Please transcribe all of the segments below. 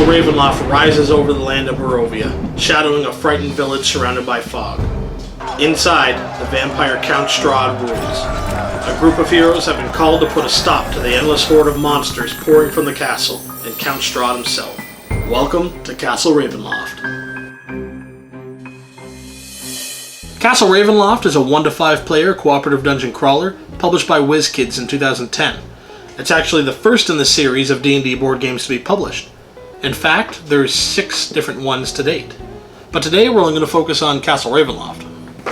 Ravenloft rises over the land of Barovia, shadowing a frightened village surrounded by fog. Inside, the vampire Count Strahd rules. A group of heroes have been called to put a stop to the endless horde of monsters pouring from the castle, and Count Strahd himself. Welcome to Castle Ravenloft. Castle Ravenloft is a 1 to 5 player cooperative dungeon crawler published by WizKids in 2010. It's actually the first in the series of D&D board games to be published. In fact, there's 6 different ones to date. But today we're only going to focus on Castle Ravenloft.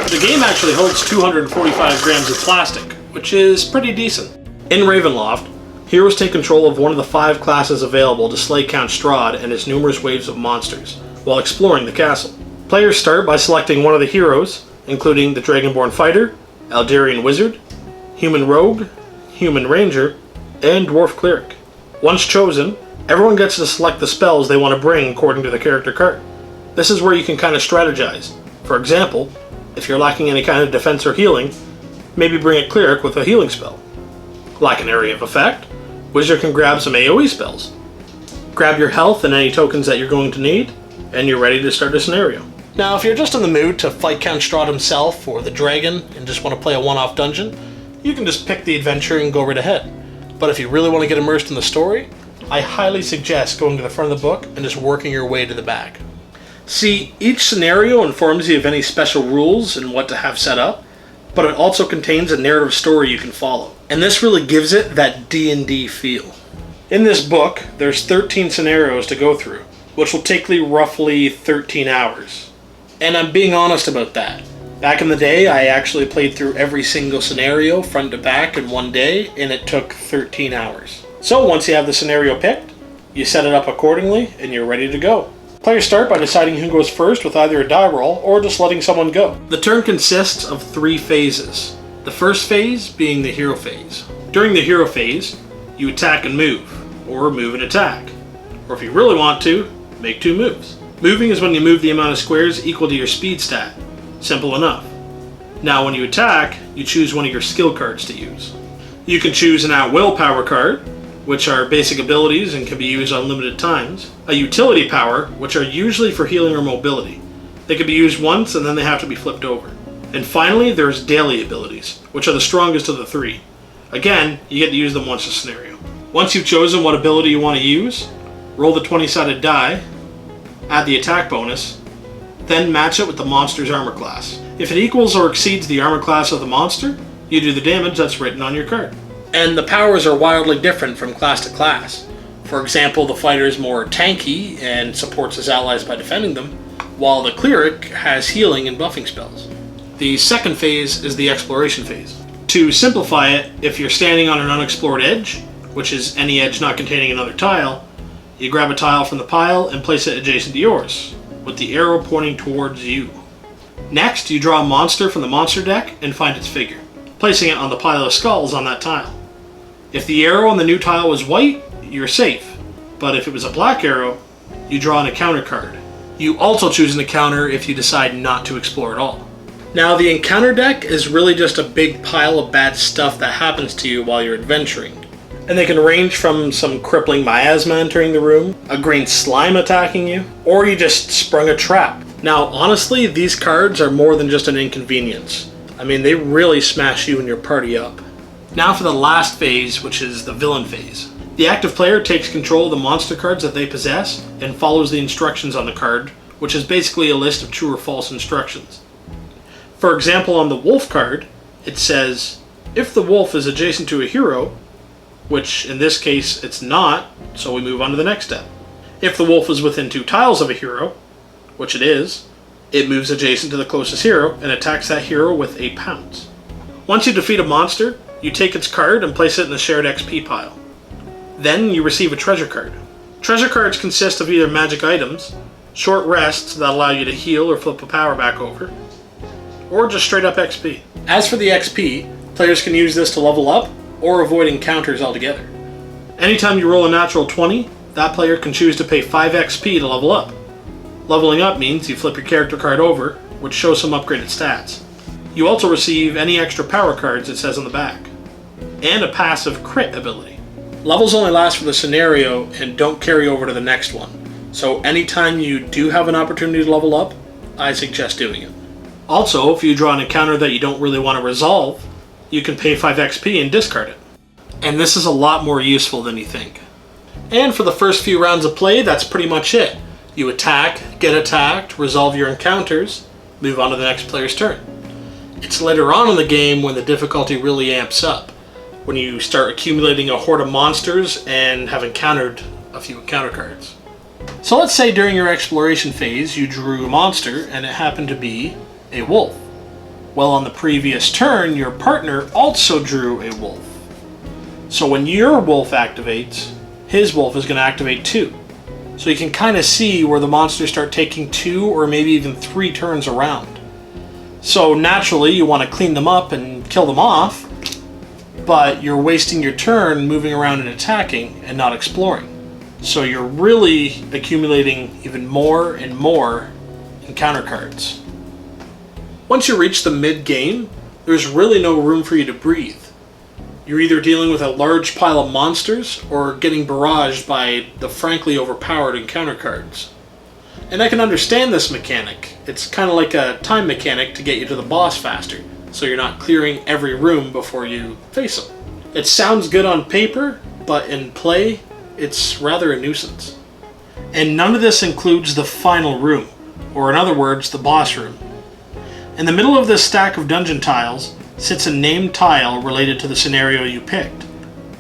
The game actually holds 245 grams of plastic, which is pretty decent. In Ravenloft, heroes take control of one of the 5 classes available to slay Count Strahd and his numerous waves of monsters, while exploring the castle. Players start by selecting one of the heroes, including the Dragonborn Fighter, Eldarian Wizard, Human Rogue, Human Ranger, and Dwarf Cleric. Once chosen, everyone gets to select the spells they want to bring according to the character card. This is where you can kind of strategize. For example, if you're lacking any kind of defense or healing, maybe bring a cleric with a healing spell. Lack an area of effect, wizard can grab some AoE spells. Grab your health and any tokens that you're going to need, and you're ready to start a scenario. Now, if you're just in the mood to fight Count Strahd himself or the dragon and just want to play a one-off dungeon, you can just pick the adventure and go right ahead. But if you really want to get immersed in the story, I highly suggest going to the front of the book and just working your way to the back. See, each scenario informs you of any special rules and what to have set up, but it also contains a narrative story you can follow. And this really gives it that D&D feel. In this book, there's 13 scenarios to go through, which will take you roughly 13 hours. And I'm being honest about that. Back in the day, I actually played through every single scenario front to back in one day, and it took 13 hours. So once you have the scenario picked, you set it up accordingly, and you're ready to go. Players start by deciding who goes first with either a die roll or just letting someone go. The turn consists of 3 phases. The first phase being the hero phase. During the hero phase, you attack and move, or move and attack. Or if you really want to, make 2 moves. Moving is when you move the amount of squares equal to your speed stat. Simple enough. Now when you attack, you choose one of your skill cards to use. You can choose an at-will power card, which are basic abilities and can be used unlimited times. A utility power, which are usually for healing or mobility. They can be used once and then they have to be flipped over. And finally, there's daily abilities, which are the strongest of the 3. Again, you get to use them once a scenario. Once you've chosen what ability you want to use, roll the 20-sided die, add the attack bonus, then match it with the monster's armor class. If it equals or exceeds the armor class of the monster, you do the damage that's written on your card. And the powers are wildly different from class to class. For example, the fighter is more tanky and supports his allies by defending them, while the cleric has healing and buffing spells. The second phase is the exploration phase. To simplify it, if you're standing on an unexplored edge, which is any edge not containing another tile, you grab a tile from the pile and place it adjacent to yours, with the arrow pointing towards you. Next, you draw a monster from the monster deck and find its figure, placing it on the pile of skulls on that tile. If the arrow on the new tile was white, you're safe, but if it was a black arrow, you draw an encounter card. You also choose an encounter if you decide not to explore at all. Now, the encounter deck is really just a big pile of bad stuff that happens to you while you're adventuring. And they can range from some crippling miasma entering the room, a green slime attacking you, or you just sprung a trap. Now, honestly, these cards are more than just an inconvenience. I mean, they really smash you and your party up. Now for the last phase, which is the villain phase. The active player takes control of the monster cards that they possess and follows the instructions on the card, which is basically a list of true or false instructions. For example, on the wolf card, it says, if the wolf is adjacent to a hero, which in this case it's not, so we move on to the next step. If the wolf is within 2 tiles of a hero, which it is, it moves adjacent to the closest hero and attacks that hero with a pounce. Once you defeat a monster, you take its card and place it in the shared XP pile. Then you receive a treasure card. Treasure cards consist of either magic items, short rests that allow you to heal or flip a power back over, or just straight up XP. As for the XP, players can use this to level up or avoid encounters altogether. Anytime you roll a natural 20, that player can choose to pay 5 XP to level up. Leveling up means you flip your character card over, which shows some upgraded stats. You also receive any extra power cards it says on the back, and a passive crit ability. Levels only last for the scenario and don't carry over to the next one, So anytime you do have an opportunity to level up, I suggest doing it. Also, if you draw an encounter that you don't really want to resolve, you can pay 5 XP and discard it. And this is a lot more useful than you think. And for the first few rounds of play, that's pretty much it. You attack, get attacked, resolve your encounters, move on to the next player's turn. It's later on in the game when the difficulty really amps up, when you start accumulating a horde of monsters and have encountered a few encounter cards. So let's say during your exploration phase you drew a monster and it happened to be a wolf. Well, on the previous turn, your partner also drew a wolf. So when your wolf activates, his wolf is going to activate too. So you can kind of see where the monsters start taking 2 or maybe even 3 turns around. So naturally you want to clean them up and kill them off, but you're wasting your turn moving around and attacking and not exploring. So you're really accumulating even more and more encounter cards. Once you reach the mid-game, there's really no room for you to breathe. You're either dealing with a large pile of monsters or getting barraged by the frankly overpowered encounter cards. And I can understand this mechanic. It's kind of like a time mechanic to get you to the boss faster, so you're not clearing every room before you face them. It sounds good on paper, but in play, it's rather a nuisance. And none of this includes the final room, or in other words, the boss room. In the middle of this stack of dungeon tiles sits a named tile related to the scenario you picked.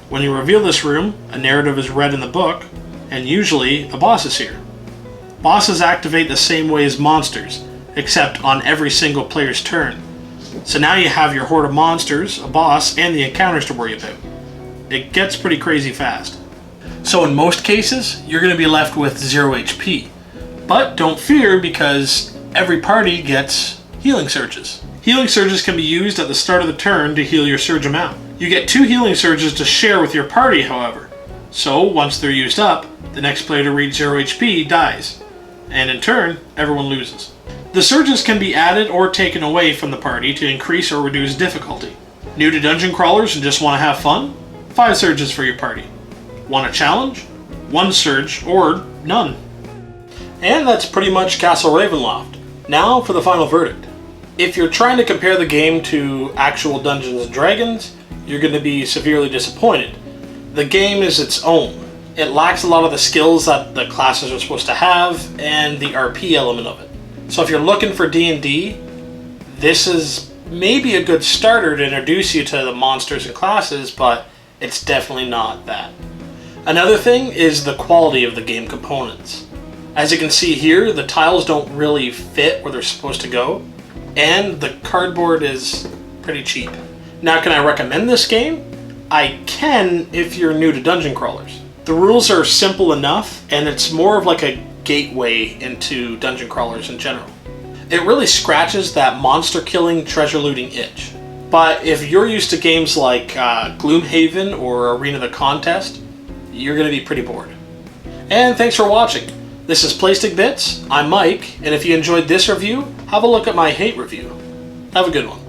When you reveal this room, a narrative is read in the book, and usually a boss is here. Bosses activate the same way as monsters, except on every single player's turn. So now you have your horde of monsters, a boss, and the encounters to worry about. It gets pretty crazy fast. So in most cases, you're going to be left with 0 HP. But don't fear, because every party gets healing surges. Healing surges can be used at the start of the turn to heal your surge amount. You get 2 healing surges to share with your party, however. So once they're used up, the next player to reach 0 HP dies. And in turn, everyone loses. The surges can be added or taken away from the party to increase or reduce difficulty. New to dungeon crawlers and just want to have fun? 5 surges for your party. Want a challenge? 1 surge or none. And that's pretty much Castle Ravenloft. Now for the final verdict. If you're trying to compare the game to actual Dungeons & Dragons, you're going to be severely disappointed. The game is its own. It lacks a lot of the skills that the classes are supposed to have, and the RP element of it. So if you're looking for D&D, this is maybe a good starter to introduce you to the monsters and classes, but it's definitely not that. Another thing is the quality of the game components. As you can see here, the tiles don't really fit where they're supposed to go, and the cardboard is pretty cheap. Now, can I recommend this game? I can if you're new to dungeon crawlers. The rules are simple enough, and it's more of like a gateway into dungeon crawlers in general. It really scratches that monster killing, treasure looting itch. But if you're used to games like Gloomhaven or Arena the Contest, you're going to be pretty bored. And thanks for watching. This is Plastic Bits, I'm Mike, and if you enjoyed this review, have a look at my hate review. Have a good one.